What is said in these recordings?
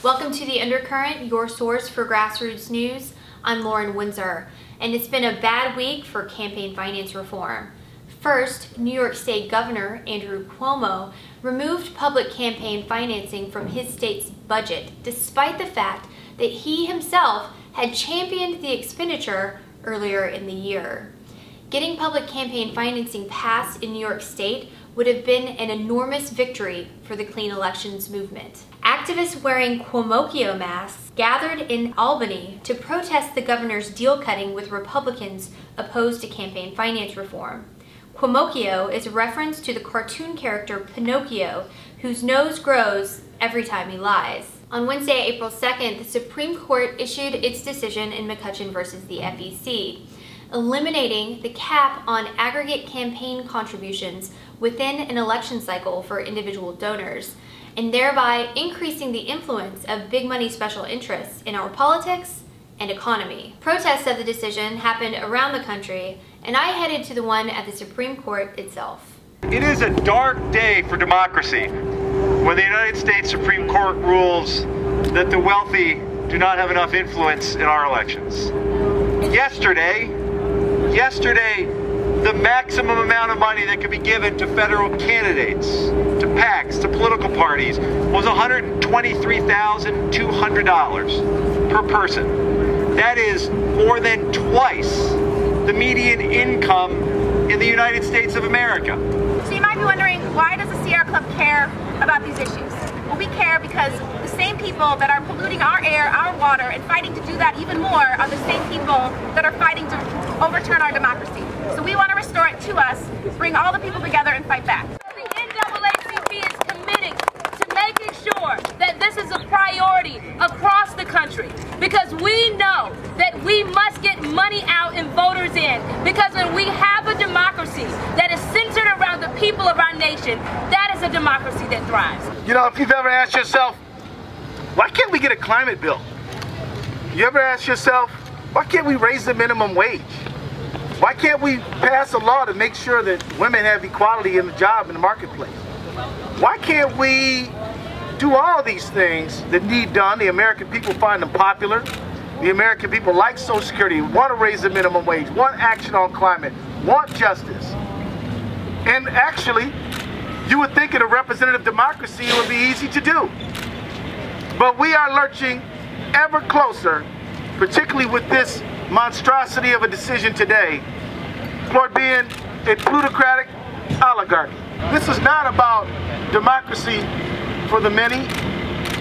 Welcome to The Undercurrent, your source for grassroots news. I'm Lauren Windsor, and it's been a bad week for campaign finance reform. First, New York State Governor Andrew Cuomo removed public campaign financing from his state's budget, despite the fact that he himself had championed the expenditure earlier in the year. Getting public campaign financing passed in New York State would have been an enormous victory for the clean elections movement. Activists wearing Cuomo masks gathered in Albany to protest the governor's deal cutting with Republicans opposed to campaign finance reform. Cuomo is a reference to the cartoon character Pinocchio, whose nose grows every time he lies. On Wednesday, April 2nd, the Supreme Court issued its decision in McCutcheon versus the FEC, eliminating the cap on aggregate campaign contributions within an election cycle for individual donors, and thereby increasing the influence of big money special interests in our politics and economy. Protests of the decision happened around the country, and I headed to the one at the Supreme Court itself. It is a dark day for democracy when the United States Supreme Court rules that the wealthy do not have enough influence in our elections. Yesterday, the maximum amount of money that could be given to federal candidates, to PACs, to political parties, was $123,200 per person. That is more than twice the median income in the United States of America. So you might be wondering, why does the Sierra Club care about these issues? Well, we care because the same people that are polluting our air, our water, and fighting to do that even more are the same people that are fighting to overturn our democracy. So we want to restore it to us, bring all the people together and fight back. The NAACP is committed to making sure that this is a priority across the country, because we know that we must get money out and voters in, because when we have a democracy that is centered around the people of our nation, that is a democracy that thrives. You know, if you've ever asked yourself, why can't we get a climate bill? You ever ask yourself, why can't we raise the minimum wage? Why can't we pass a law to make sure that women have equality in the job in the marketplace? Why can't we do all these things that need done? The American people find them popular. The American people like Social Security, want to raise the minimum wage, want action on climate, want justice. And actually, you would think in a representative democracy it would be easy to do. But we are lurching ever closer, particularly with this monstrosity of a decision today, toward being a plutocratic oligarchy. This is not about democracy for the many.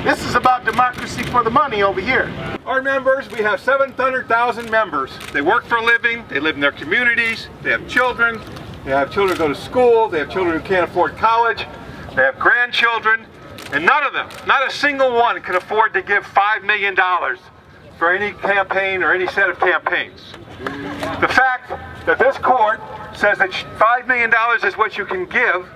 This is about democracy for the money over here. Our members, we have 700,000 members. They work for a living, they live in their communities, they have children who go to school, they have children who can't afford college, they have grandchildren, and none of them, not a single one, can afford to give $5 million for any campaign or any set of campaigns. The fact that this court says that $5 million is what you can give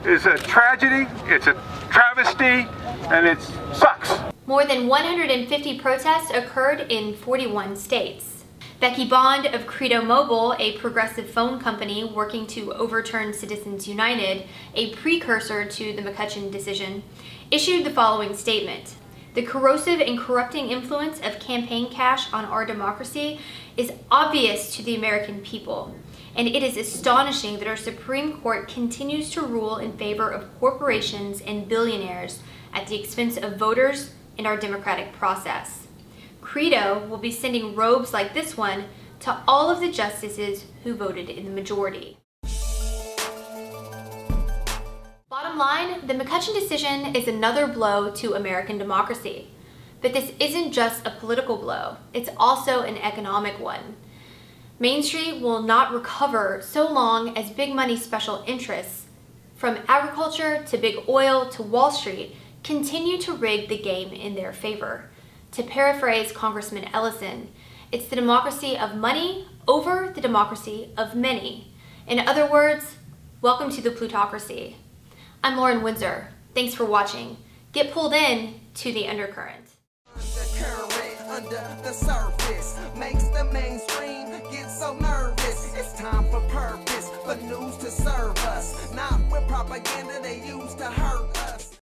is a tragedy, it's a travesty, and it sucks. More than 150 protests occurred in 41 states. Becky Bond of Credo Mobile, a progressive phone company working to overturn Citizens United, a precursor to the McCutcheon decision, issued the following statement. The corrosive and corrupting influence of campaign cash on our democracy is obvious to the American people, and it is astonishing that our Supreme Court continues to rule in favor of corporations and billionaires at the expense of voters and our democratic process. Credo will be sending robes like this one to all of the justices who voted in the majority. Bottom line, the McCutcheon decision is another blow to American democracy. But this isn't just a political blow, it's also an economic one. Main Street will not recover so long as big money special interests, from agriculture to big oil to Wall Street, continue to rig the game in their favor. To paraphrase Congressman Ellison, it's the democracy of money over the democracy of many. In other words, welcome to the plutocracy. I'm Lauren Windsor. Thanks for watching. Get pulled in to the undercurrent. Under the surface makes the mainstream get so nervous. It's time for purpose, for news to serve us, not with propaganda they use to hurt us.